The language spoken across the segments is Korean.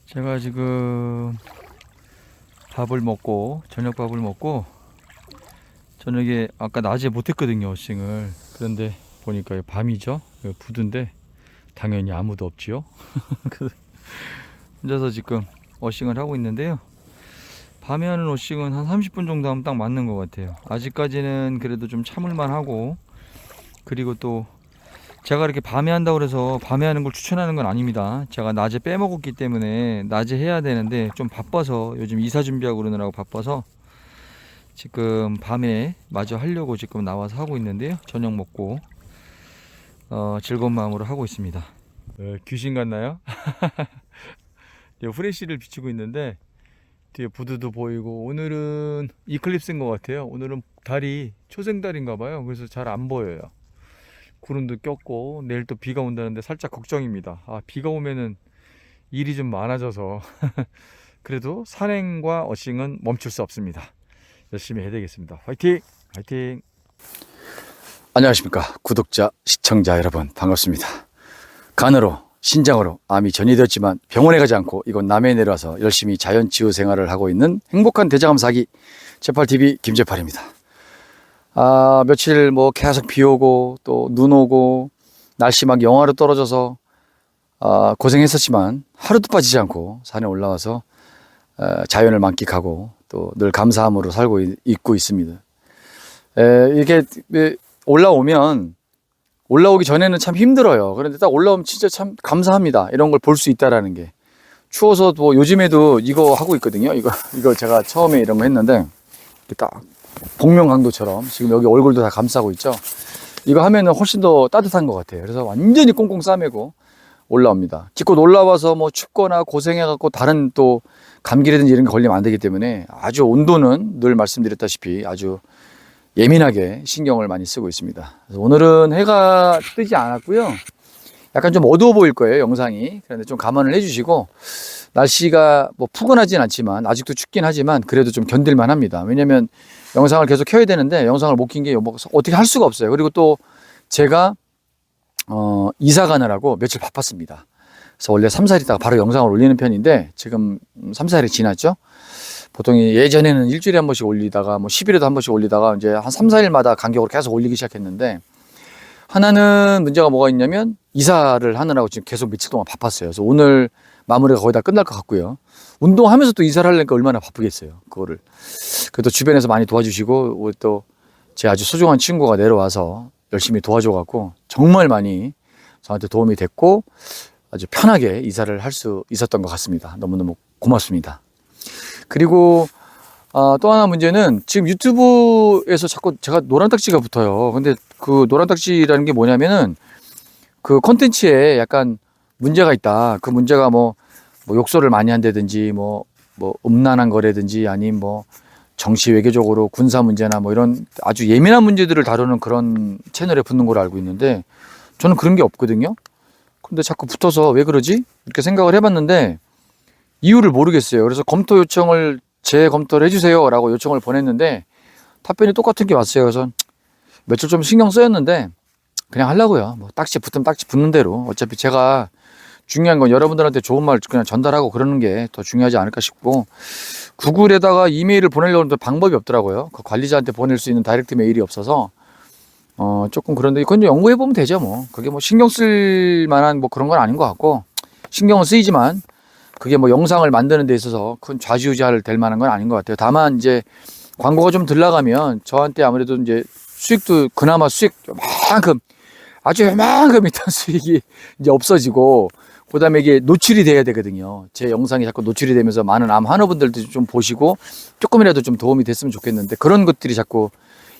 제가 지금 밥을 먹고 저녁 밥을 먹고 저녁에 아까 낮에 못했거든요, 어싱을. 그런데 보니까 밤이죠, 부두인데 당연히 아무도 없지요. 그래서 혼자서 지금 어싱을 하고 있는데요. 밤에 하는 어싱은 한 30분 정도 하면 딱 맞는 것 같아요. 아직까지는 그래도 좀 참을만 하고, 그리고 또 제가 이렇게 밤에 한다고 해서 밤에 하는 걸 추천하는 건 아닙니다. 제가 낮에 빼먹었기 때문에 낮에 해야 되는데 좀 바빠서, 요즘 이사 준비하고 그러느라고 바빠서 지금 밤에 마저 하려고 지금 나와서 하고 있는데요. 저녁 먹고 즐거운 마음으로 하고 있습니다. 귀신 같나요? 후레쉬를 비추고 있는데 뒤에 부두도 보이고, 오늘은 이클립스인 것 같아요. 오늘은 달이 초생달인가 봐요. 그래서 잘 안 보여요. 구름도 꼈고 내일 또 비가 온다는데 살짝 걱정입니다. 비가 오면은 일이 좀 많아져서 그래도 산행과 어싱은 멈출 수 없습니다. 열심히 해야 되겠습니다. 화이팅! 화이팅! 안녕하십니까 구독자 시청자 여러분, 반갑습니다. 간으로 신장으로 암이 전이되었지만 병원에 가지 않고 이곳 남해에 내려와서 열심히 자연치유 생활을 하고 있는 행복한 대장암 사기 재팔TV 김재팔입니다. 며칠 계속 비 오고 또 눈 오고 날씨 막 영하로 떨어져서 고생했었지만 하루도 빠지지 않고 산에 올라와서 자연을 만끽하고 또 늘 감사함으로 살고 있고 있습니다. 이게 올라오기 전에는 참 힘들어요. 그런데 딱 올라오면 진짜 참 감사합니다. 이런 걸 볼 수 있다라는 게. 추워서 요즘에도 이거 하고 있거든요. 이거 제가 처음에 이런 거 했는데 딱 복면강도처럼 지금 여기 얼굴도 다 감싸고 있죠. 이거 하면은 훨씬 더 따뜻한 것 같아요. 그래서 완전히 꽁꽁 싸매고 올라옵니다. 기껏 올라와서 춥거나 고생해갖고 다른 또 감기라든지 이런 게 걸리면 안 되기 때문에 아주 온도는 늘 말씀드렸다시피 아주 예민하게 신경을 많이 쓰고 있습니다. 그래서 오늘은 해가 뜨지 않았고요. 약간 좀 어두워 보일 거예요, 영상이. 그런데 좀 감안을 해주시고, 날씨가 푸근하진 않지만 아직도 춥긴 하지만 그래도 좀 견딜만 합니다. 왜냐면 영상을 계속 켜야 되는데 영상을 못 킨 게 어떻게 할 수가 없어요. 그리고 또 제가 이사 가느라고 며칠 바빴습니다. 그래서 원래 3, 4일 있다가 바로 영상을 올리는 편인데 지금 3, 4일이 지났죠. 보통 예전에는 일주일에 한 번씩 올리다가 10일에도 한 번씩 올리다가 이제 한 3, 4일마다 간격으로 계속 올리기 시작했는데, 하나는 문제가 뭐가 있냐면 이사를 하느라고 지금 계속 며칠 동안 바빴어요. 그래서 오늘 마무리가 거의 다 끝날 것 같고요. 운동하면서 또 이사를 하려니까 얼마나 바쁘겠어요, 그거를. 그래도 주변에서 많이 도와주시고 또 제 아주 소중한 친구가 내려와서 열심히 도와줘갖고 정말 많이 저한테 도움이 됐고 아주 편하게 이사를 할 수 있었던 것 같습니다. 너무너무 고맙습니다. 그리고 또 하나 문제는 지금 유튜브에서 자꾸 제가 노란 딱지가 붙어요. 근데 그 노란 딱지라는 게 뭐냐면은 그 콘텐츠에 약간 문제가 있다. 그 문제가 욕설을 많이 한다든지 음란한 거라든지 아니면 정치 외교적으로 군사 문제나 이런 아주 예민한 문제들을 다루는 그런 채널에 붙는 걸로 알고 있는데, 저는 그런 게 없거든요. 근데 자꾸 붙어서 왜 그러지? 이렇게 생각을 해봤는데 이유를 모르겠어요. 그래서 검토 요청을 재검토를 해주세요 라고 요청을 보냈는데 답변이 똑같은 게 왔어요. 그래서 며칠 좀 신경 쓰였는데 그냥 하려고요. 딱지 붙으면 딱지 붙는 대로. 어차피 제가 중요한 건 여러분들한테 좋은 말 그냥 전달하고 그러는 게 더 중요하지 않을까 싶고, 구글에다가 이메일을 보내려고 하는데 방법이 없더라고요. 그 관리자한테 보낼 수 있는 다이렉트 메일이 없어서 조금 그런데 그건 연구해보면 되죠. 그게 신경 쓸 만한 그런 건 아닌 것 같고, 신경은 쓰이지만 그게 영상을 만드는 데 있어서 큰 좌지우지할 될 만한 건 아닌 것 같아요. 다만 이제 광고가 좀 들 나가면 저한테 아무래도 이제 수익도 그나마 아주 요만큼 있던 수익이 이제 없어지고, 그 다음에 이게 노출이 돼야 되거든요. 제 영상이 자꾸 노출이 되면서 많은 암 환우분들도 좀 보시고 조금이라도 좀 도움이 됐으면 좋겠는데, 그런 것들이 자꾸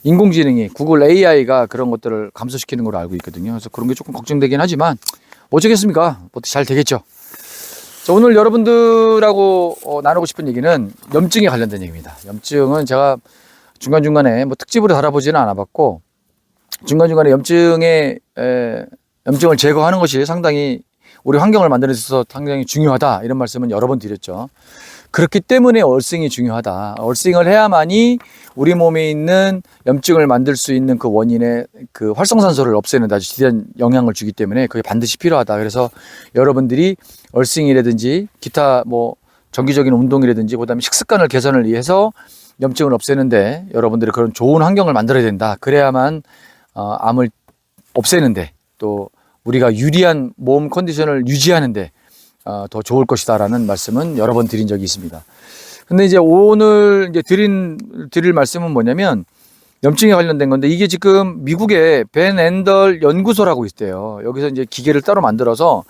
인공지능이 구글 AI가 그런 것들을 감소시키는 걸로 알고 있거든요. 그래서 그런 게 조금 걱정되긴 하지만 어쩌겠습니까? 어떻게 잘 되겠죠. 자, 오늘 여러분들하고 나누고 싶은 얘기는 염증에 관련된 얘기입니다. 염증은 제가 중간중간에 특집으로 다뤄보지는 않아봤고, 중간중간에 염증을 제거하는 것이 상당히 우리 환경을 만드는 데 있어서 상당히 중요하다, 이런 말씀은 여러 번 드렸죠. 그렇기 때문에 얼싱이 중요하다. 얼싱을 해야만이 우리 몸에 있는 염증을 만들 수 있는 그 원인의 그 활성산소를 없애는 아주 지대한 영향을 주기 때문에 그게 반드시 필요하다. 그래서 여러분들이 얼싱이라든지 기타 뭐 정기적인 운동이라든지 그다음에 식습관을 개선을 위해서 염증을 없애는데 여러분들이 그런 좋은 환경을 만들어야 된다. 그래야만 암을 없애는데 또 우리가 유리한 몸 컨디션을 유지하는데 더 좋을 것이다라는 말씀은 여러 번 드린 적이 있습니다. 근데 이제 오늘 이제 드릴 말씀은 뭐냐면 염증에 관련된 건데 이게 지금 미국의 벤 앤덜 연구소라고 있대요. 여기서 이제 기계를 따로 만들어서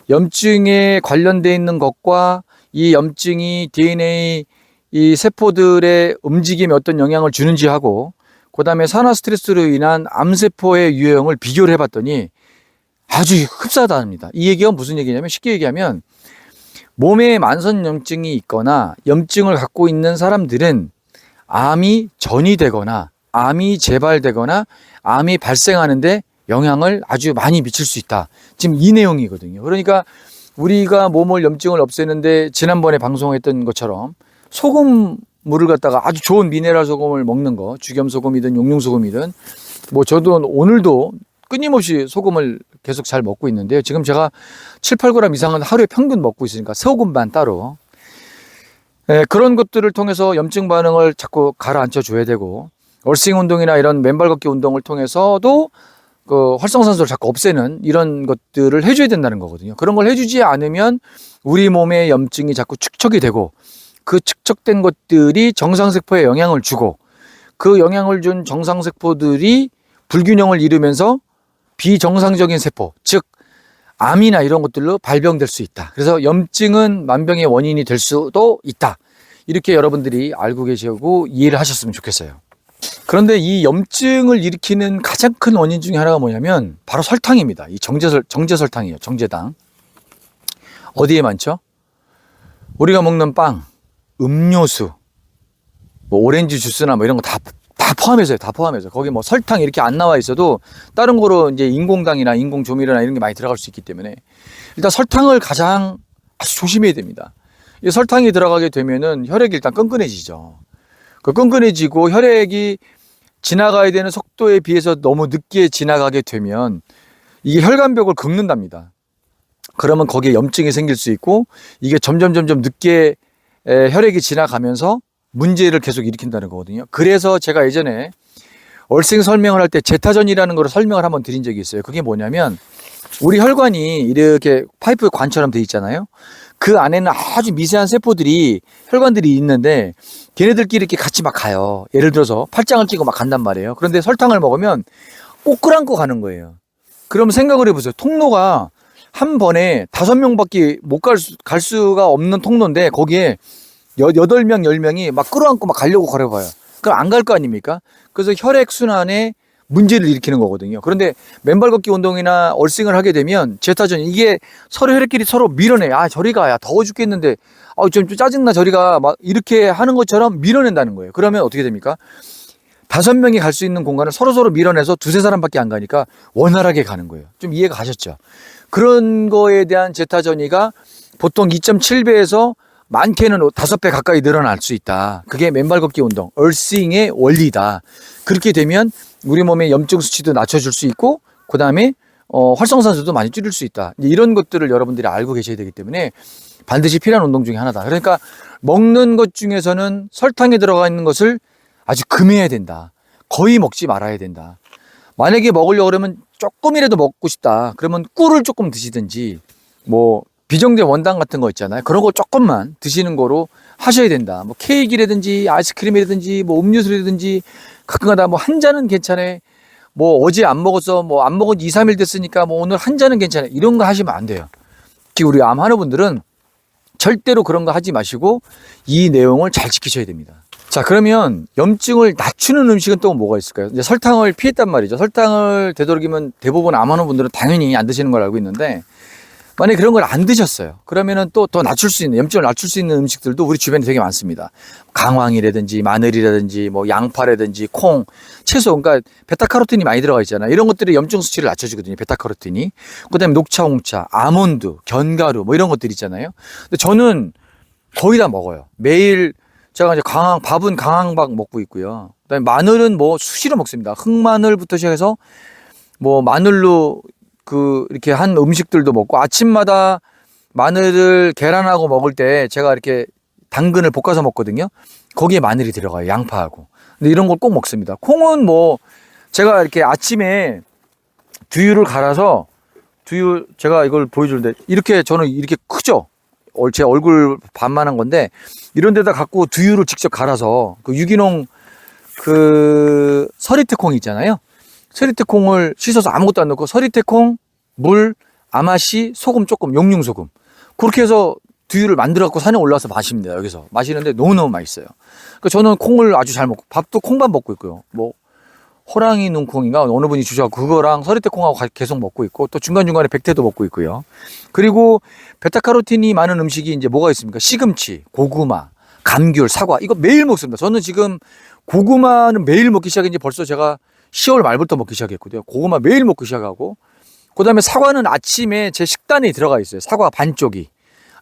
염증에 관련돼 있는 것과 이 염증이 DNA 이 세포들의 움직임에 어떤 영향을 주는지 하고 그 다음에 산화 스트레스로 인한 암세포의 유형을 비교를 해봤더니 아주 흡사하답니다. 이 얘기가 무슨 얘기냐면 쉽게 얘기하면 몸에 만성염증이 있거나 염증을 갖고 있는 사람들은 암이 전이되거나 암이 재발되거나 암이 발생하는데 영향을 아주 많이 미칠 수 있다. 지금 이 내용이거든요. 그러니까 우리가 몸을 염증을 없애는데 지난번에 방송했던 것처럼 소금물을 갖다가 아주 좋은 미네랄 소금을 먹는 거, 죽염소금이든 용융소금이든 뭐 저도 오늘도 끊임없이 소금을 계속 잘 먹고 있는데요. 지금 제가 7, 8g 이상은 하루에 평균 먹고 있으니까 소금만 따로. 그런 것들을 통해서 염증 반응을 자꾸 가라앉혀 줘야 되고 얼싱 운동이나 이런 맨발 걷기 운동을 통해서도 그 활성산소를 자꾸 없애는 이런 것들을 해줘야 된다는 거거든요. 그런 걸 해주지 않으면 우리 몸에 염증이 자꾸 축적이 되고 그 축적된 것들이 정상세포에 영향을 주고 그 영향을 준 정상세포들이 불균형을 이루면서 비정상적인 세포, 즉 암이나 이런 것들로 발병될 수 있다. 그래서 염증은 만병의 원인이 될 수도 있다. 이렇게 여러분들이 알고 계시고 이해를 하셨으면 좋겠어요. 그런데 이 염증을 일으키는 가장 큰 원인 중에 하나가 뭐냐면 바로 설탕입니다. 이 정제설탕이에요. 정제당. 어디에 많죠? 우리가 먹는 빵, 음료수, 뭐 오렌지 주스나 뭐 이런 거 다 포함해서요. 다 포함해서. 거기 뭐 설탕 이렇게 안 나와 있어도 다른 거로 이제 인공당이나 인공조미료나 이런 게 많이 들어갈 수 있기 때문에 일단 설탕을 가장 아주 조심해야 됩니다. 이 설탕이 들어가게 되면은 혈액이 일단 끈끈해지죠. 그 끈끈해지고 혈액이 지나가야 되는 속도에 비해서 너무 늦게 지나가게 되면 이게 혈관벽을 긁는답니다. 그러면 거기에 염증이 생길 수 있고 이게 점점 늦게 혈액이 지나가면서 문제를 계속 일으킨다는 거거든요. 그래서 제가 예전에 얼생 설명을 할 때 제타전이라는 걸 설명을 한번 드린 적이 있어요. 그게 뭐냐면 우리 혈관이 이렇게 파이프 관처럼 돼 있잖아요. 그 안에는 아주 미세한 세포들이 혈관들이 있는데 걔네들끼리 이렇게 같이 막 가요. 예를 들어서 팔짱을 끼고 막 간단 말이에요. 그런데 설탕을 먹으면 꼭 끌어안고 가는 거예요. 그럼 생각을 해보세요. 통로가 한 번에 5명밖에 못 갈 수가 없는 통로인데 거기에 8명, 10명이 막 끌어안고 막 가려고 걸어봐요. 그럼 안 갈 거 아닙니까? 그래서 혈액순환에 문제를 일으키는 거거든요. 그런데 맨발 걷기 운동이나 얼싱을 하게 되면 제타전 이게 서로 혈액끼리 서로 밀어내. 아, 저리 가. 야, 더워 죽겠는데. 좀 짜증나. 저리 가. 막 이렇게 하는 것처럼 밀어낸다는 거예요. 그러면 어떻게 됩니까? 5명이 갈 수 있는 공간을 서로 밀어내서 2-3사람밖에 안 가니까 원활하게 가는 거예요. 좀 이해가 가셨죠? 그런 거에 대한 제타전이가 보통 2.7배에서 많게는 5배 가까이 늘어날 수 있다. 그게 맨발 걷기 운동, 얼싱의 원리다. 그렇게 되면 우리 몸의 염증 수치도 낮춰줄 수 있고 그 다음에 활성산소도 많이 줄일 수 있다. 이런 것들을 여러분들이 알고 계셔야 되기 때문에 반드시 필요한 운동 중에 하나다. 그러니까 먹는 것 중에서는 설탕이 들어가 있는 것을 아주 금해야 된다. 거의 먹지 말아야 된다. 만약에 먹으려고 그러면 조금이라도 먹고 싶다. 그러면 꿀을 조금 드시든지 뭐 비정제 원당 같은 거 있잖아요. 그런 거 조금만 드시는 거로 하셔야 된다. 뭐 케이크라든지 아이스크림이라든지 뭐 음료수라든지 가끔가다 뭐 한 잔은 괜찮아. 뭐 어제 안 먹었어. 뭐 안 먹은 2, 3일 됐으니까 뭐 오늘 한 잔은 괜찮아. 이런 거 하시면 안 돼요. 특히 우리 암 하는 분들은 절대로 그런 거 하지 마시고 이 내용을 잘 지키셔야 됩니다. 자, 그러면 염증을 낮추는 음식은 또 뭐가 있을까요? 이제 설탕을 피했단 말이죠. 설탕을 되도록이면 대부분 암 하는 분들은 당연히 안 드시는 걸 알고 있는데 만약에 그런 걸 안 드셨어요. 그러면은 또 더 낮출 수 있는, 염증을 낮출 수 있는 음식들도 우리 주변에 되게 많습니다. 강황이라든지 마늘이라든지 뭐 양파라든지 콩, 채소, 그러니까 베타카로틴이 많이 들어가 있잖아요. 이런 것들이 염증 수치를 낮춰주거든요. 베타카로틴이. 그 다음에 녹차, 홍차, 아몬드, 견과류 뭐 이런 것들 있잖아요. 근데 저는 거의 다 먹어요. 매일 제가 이제 밥은 강황밥 먹고 있고요. 그 다음에 마늘은 뭐 수시로 먹습니다. 흑마늘부터 시작해서 뭐 마늘로 이렇게 한 음식들도 먹고 아침마다 마늘을 계란하고 먹을 때 제가 이렇게 당근을 볶아서 먹거든요. 거기에 마늘이 들어가요. 양파하고. 근데 이런 걸 꼭 먹습니다. 콩은 뭐 제가 이렇게 아침에 두유를 갈아서 두유 제가 이걸 보여주는데 이렇게 저는 이렇게 크죠. 제 얼굴 반만한 건데 이런 데다 갖고 두유를 직접 갈아서 그 유기농 그 서리태콩 있잖아요. 서리태콩을 씻어서 아무것도 안 넣고 서리태콩, 물, 아마씨, 소금 조금, 용융소금 그렇게 해서 두유를 만들어 갖고 산에 올라와서 마십니다. 여기서 마시는데 너무너무 맛있어요. 그러니까 저는 콩을 아주 잘 먹고 밥도 콩밥 먹고 있고요. 뭐 호랑이 눈콩인가 어느 분이 주셔서 그거랑 서리태콩하고 계속 먹고 있고 또 중간중간에 백태도 먹고 있고요. 그리고 베타카로틴이 많은 음식이 이제 뭐가 있습니까? 시금치, 고구마, 감귤, 사과 이거 매일 먹습니다. 저는 지금 고구마는 매일 먹기 시작한 지 벌써 제가 10월 말부터 먹기 시작했거든요. 고구마 매일 먹기 시작하고 그다음에 사과는 아침에 제 식단에 들어가 있어요. 사과 반쪽이.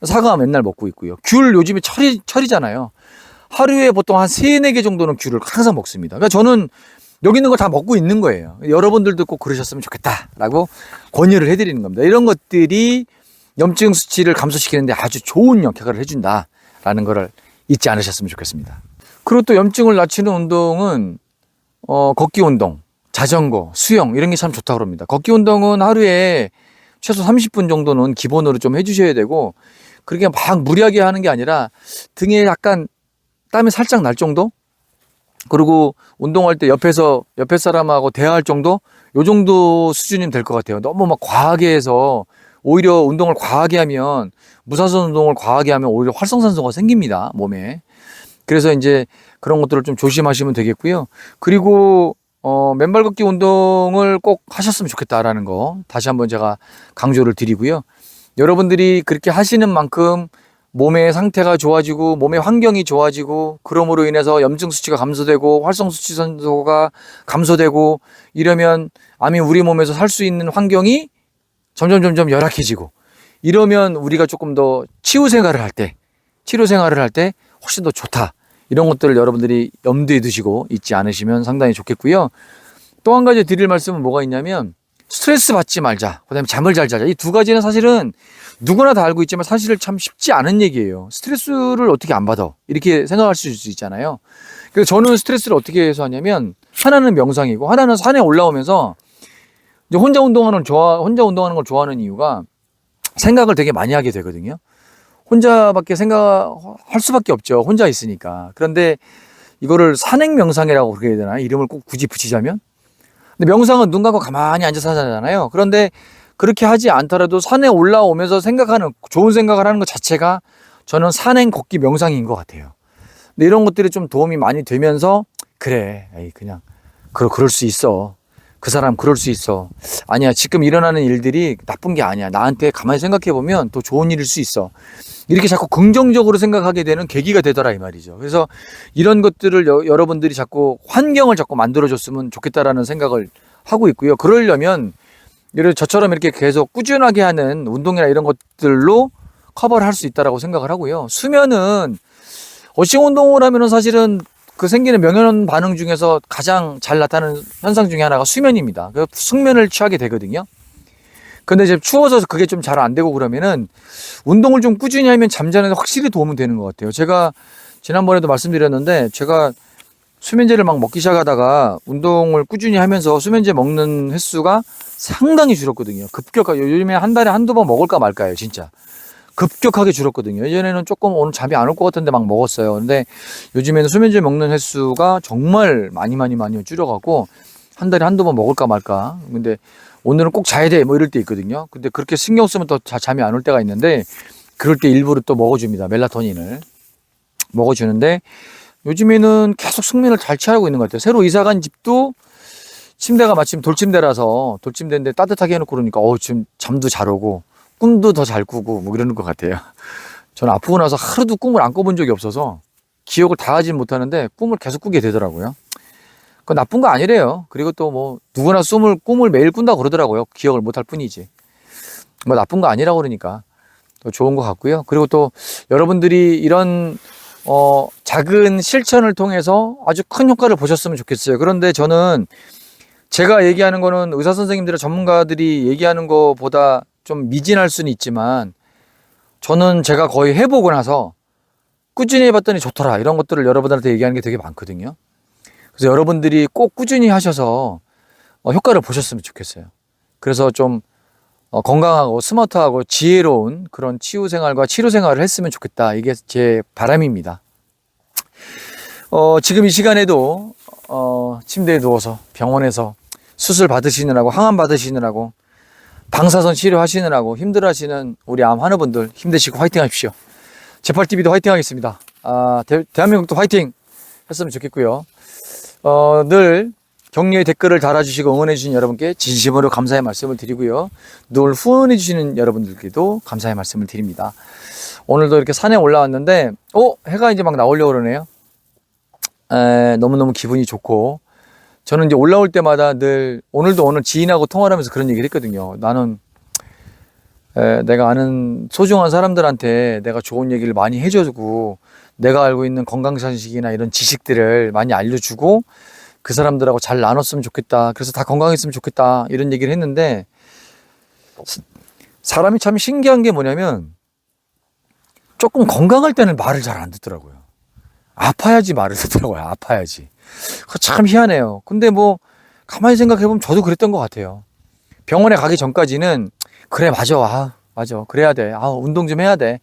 사과 맨날 먹고 있고요. 귤 요즘에 철이잖아요. 하루에 보통 한 3-4개 정도는 귤을 항상 먹습니다. 그러니까 저는 여기 있는 거 다 먹고 있는 거예요. 여러분들도 꼭 그러셨으면 좋겠다라고 권유를 해드리는 겁니다. 이런 것들이 염증 수치를 감소시키는데 아주 좋은 역할을 해준다라는 거를 잊지 않으셨으면 좋겠습니다. 그리고 또 염증을 낮추는 운동은 걷기 운동, 자전거, 수영 이런 게 참 좋다고 합니다. 걷기 운동은 하루에 최소 30분 정도는 기본으로 좀 해주셔야 되고 그렇게 막 무리하게 하는 게 아니라 등에 약간 땀이 살짝 날 정도? 그리고 운동할 때 옆에 사람하고 대화할 정도? 요 정도 수준이면 될 것 같아요. 너무 막 과하게 해서 오히려 운동을 과하게 하면 무사선 운동을 과하게 하면 오히려 활성산소가 생깁니다. 몸에. 그래서 이제 그런 것들을 좀 조심하시면 되겠고요. 그리고 맨발 걷기 운동을 꼭 하셨으면 좋겠다라는 거 다시 한번 제가 강조를 드리고요. 여러분들이 그렇게 하시는 만큼 몸의 상태가 좋아지고 몸의 환경이 좋아지고 그럼으로 인해서 염증 수치가 감소되고 활성수치산소가 감소되고 이러면 암이 우리 몸에서 살 수 있는 환경이 점점 열악해지고 이러면 우리가 조금 더 치료 생활을 할 때 훨씬 더 좋다. 이런 것들을 여러분들이 염두에 두시고 있지 않으시면 상당히 좋겠고요. 또 한 가지 드릴 말씀은 뭐가 있냐면 스트레스 받지 말자. 그다음에 잠을 잘 자자. 이 두 가지는 사실은 누구나 다 알고 있지만 사실 참 쉽지 않은 얘기예요. 스트레스를 어떻게 안 받아? 이렇게 생각할 수 있잖아요. 그래서 저는 스트레스를 어떻게 해소하냐면 하나는 명상이고 하나는 산에 올라오면서 이제 혼자 운동하는 걸 좋아하는 이유가 생각을 되게 많이 하게 되거든요. 혼자밖에 생각할 수밖에 없죠. 혼자 있으니까. 그런데 이거를 산행 명상이라고 그렇게 해야 되나? 이름을 꼭 굳이 붙이자면? 근데 명상은 눈 감고 가만히 앉아서 하잖아요. 그런데 그렇게 하지 않더라도 산에 올라오면서 좋은 생각을 하는 것 자체가 저는 산행 걷기 명상인 것 같아요. 근데 이런 것들이 좀 도움이 많이 되면서 그래, 그냥 그럴 수 있어. 그 사람 그럴 수 있어. 아니야, 지금 일어나는 일들이 나쁜 게 아니야. 나한테 가만히 생각해 보면 또 좋은 일일 수 있어. 이렇게 자꾸 긍정적으로 생각하게 되는 계기가 되더라 이 말이죠. 그래서 이런 것들을 여러분들이 자꾸 환경을 자꾸 만들어줬으면 좋겠다라는 생각을 하고 있고요. 그러려면 저처럼 이렇게 계속 꾸준하게 하는 운동이나 이런 것들로 커버를 할 수 있다라고 생각을 하고요. 수면은 어싱 운동을 하면은 사실은 그 생기는 명현 반응 중에서 가장 잘 나타나는 현상 중에 하나가 수면입니다. 그 숙면을 취하게 되거든요. 근데 이제 추워서 그게 좀 잘 안 되고 그러면은 운동을 좀 꾸준히 하면 잠자는데 확실히 도움은 되는 것 같아요. 제가 지난번에도 말씀드렸는데 제가 수면제를 막 먹기 시작하다가 운동을 꾸준히 하면서 수면제 먹는 횟수가 상당히 줄었거든요. 급격하게 요즘에 한 달에 한두 번 먹을까 말까요, 진짜. 급격하게 줄었거든요. 예전에는 조금 오늘 잠이 안 올 것 같은데 막 먹었어요. 근데 요즘에는 수면제 먹는 횟수가 정말 많이 줄여갖고 한 달에 한두 번 먹을까 말까. 근데 오늘은 꼭 자야 돼 뭐 이럴 때 있거든요. 근데 그렇게 신경 쓰면 또 잠이 안 올 때가 있는데 그럴 때 일부러 또 먹어줍니다. 멜라토닌을 먹어주는데 요즘에는 계속 숙면을 잘 취하고 있는 것 같아요. 새로 이사 간 집도 침대가 마침 돌침대인데 따뜻하게 해놓고 그러니까 지금 잠도 잘 오고 꿈도 더 잘 꾸고 뭐 이러는 것 같아요. 저는 아프고 나서 하루도 꿈을 안 꿔본 적이 없어서 기억을 다 하진 못하는데 꿈을 계속 꾸게 되더라고요. 그건 나쁜 거 아니래요. 그리고 또 뭐 누구나 꿈을 매일 꾼다고 그러더라고요. 기억을 못할 뿐이지. 뭐 나쁜 거 아니라고 그러니까 더 좋은 것 같고요. 그리고 또 여러분들이 이런 작은 실천을 통해서 아주 큰 효과를 보셨으면 좋겠어요. 그런데 저는 제가 얘기하는 거는 의사 선생님들이나 전문가들이 얘기하는 것보다 좀 미진할 수는 있지만 저는 제가 거의 해보고 나서 꾸준히 해봤더니 좋더라. 이런 것들을 여러분들한테 얘기하는 게 되게 많거든요. 그래서 여러분들이 꼭 꾸준히 하셔서 효과를 보셨으면 좋겠어요. 그래서 좀 건강하고 스마트하고 지혜로운 그런 치유 생활과 치료 생활을 했으면 좋겠다. 이게 제 바람입니다. 지금 이 시간에도 침대에 누워서 병원에서 수술 받으시느라고 항암 받으시느라고 방사선 치료하시느라고 힘들어하시는 우리 암 환우분들 힘내시고 화이팅 하십시오. 제팔TV도 화이팅 하겠습니다. 대한민국도 화이팅 했으면 좋겠고요. 늘 격려의 댓글을 달아주시고 응원해주신 여러분께 진심으로 감사의 말씀을 드리고요. 늘 후원해주시는 여러분들께도 감사의 말씀을 드립니다. 오늘도 이렇게 산에 올라왔는데, 해가 이제 막 나오려고 그러네요. 너무너무 기분이 좋고, 저는 이제 올라올 때마다 늘, 오늘도 오늘 지인하고 통화를 하면서 그런 얘기를 했거든요. 나는, 내가 아는 소중한 사람들한테 내가 좋은 얘기를 많이 해주고, 내가 알고 있는 건강상식이나 이런 지식들을 많이 알려주고, 그 사람들하고 잘 나눴으면 좋겠다. 그래서 다 건강했으면 좋겠다. 이런 얘기를 했는데, 사람이 참 신기한 게 뭐냐면, 조금 건강할 때는 말을 잘 안 듣더라고요. 아파야지 말을 듣더라고요. 아파야지. 그거 참 희한해요. 근데 뭐, 가만히 생각해보면 저도 그랬던 것 같아요. 병원에 가기 전까지는, 그래, 맞아. 맞아. 그래야 돼. 운동 좀 해야 돼.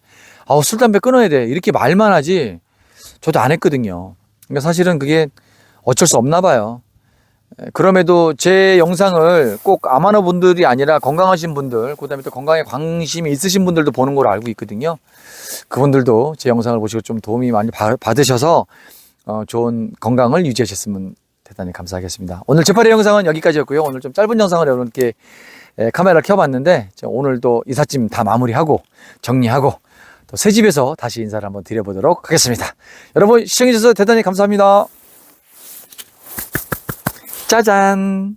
술, 담배 끊어야 돼. 이렇게 말만 하지, 저도 안 했거든요. 그러니까 사실은 그게 어쩔 수 없나 봐요. 그럼에도 제 영상을 꼭 암환우 분들이 아니라 건강하신 분들, 그 다음에 또 건강에 관심이 있으신 분들도 보는 걸로 알고 있거든요. 그분들도 제 영상을 보시고 좀 도움이 많이 받으셔서 좋은 건강을 유지하셨으면 대단히 감사하겠습니다. 오늘 제팔의 영상은 여기까지였고요. 오늘 좀 짧은 영상을 여러분께 카메라를 켜봤는데, 오늘도 이삿짐 다 마무리하고 정리하고 또 새 집에서 다시 인사를 한번 드려보도록 하겠습니다. 여러분 시청해주셔서 대단히 감사합니다. 짜잔.